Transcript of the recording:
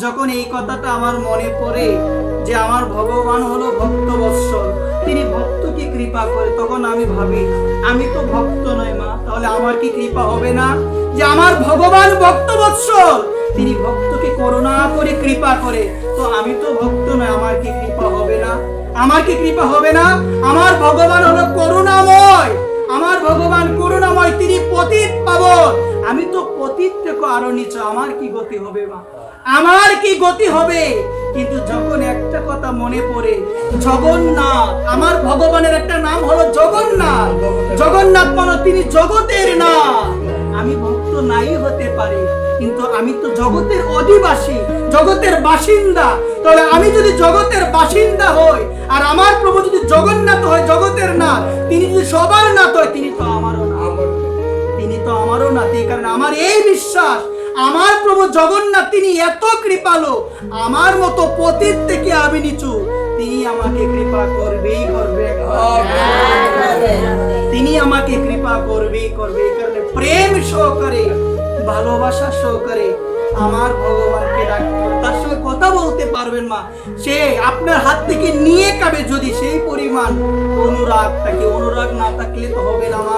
যখন এই কথাটা আমার মনে পড়ে যে আমার ভগবান হলো ভক্তবৎসল, তিনি ভক্তকে কৃপা করে, তখন আমি ভাবি আমি তো ভক্ত নই মা, তাহলে আমার কি কৃপা হবে না? যে আমার ভগবান ভক্তবৎসল, তিনি ভক্তকে করুণা করে কৃপা করে, তো আমি তো ভক্ত নই, আমার কি কৃপা হবে না? আমার কি কৃপা হবে না? আমার ভগবান হলো করুণাময়, আমার ভগবান করুণাময়, তিনি পতিত পাবন, আমি তো পতিত থেকে আরো নিচে, আমার কি গতি হবে মা? আমার কি গতি হবে? কিন্তু যখন একটা কথা মনে পড়ে, জগন্নাথ, আমার ভগবানের একটা নাম হলো জগন্নাথ, জগন্নাথ মানে তিনি জগতের নাথ। আমি ভক্ত নাই হতে পারি, কিন্তু আমি তো জগতের অধিবাসী, জগতের বাসিন্দা। তাহলে আমি যদি জগতের বাসিন্দা হই, আর আমার প্রভু যদি জগন্নাথ হয়, জগতের নাথ, তিনি যদি সবার নাথ হয়, তিনি তো আমারও নাথ, তিনি তো আমারও নাথ। এই কারণে আমার এই বিশ্বাস, আমার প্রভু জগন্নাথ তিনি এত কৃপালু, আমার মতো পতিত থেকে আমি নিচু, তিনি আমাকে কৃপা করবেই করবে, তিনি আমাকে কৃপা করবেই করবে। এই কারণে প্রেম সহকারে, ভালোবাসা সহকারে আমার ভগবানকে ডাকবেন, তার সঙ্গে কথা বলতে পারবেন মা, সে আপনার হাত থেকে নিয়ে খাবে যদি সেই পরিমাণ অনুরাগ থাকে। অনুরাগ না থাকলে তো হবে না মা।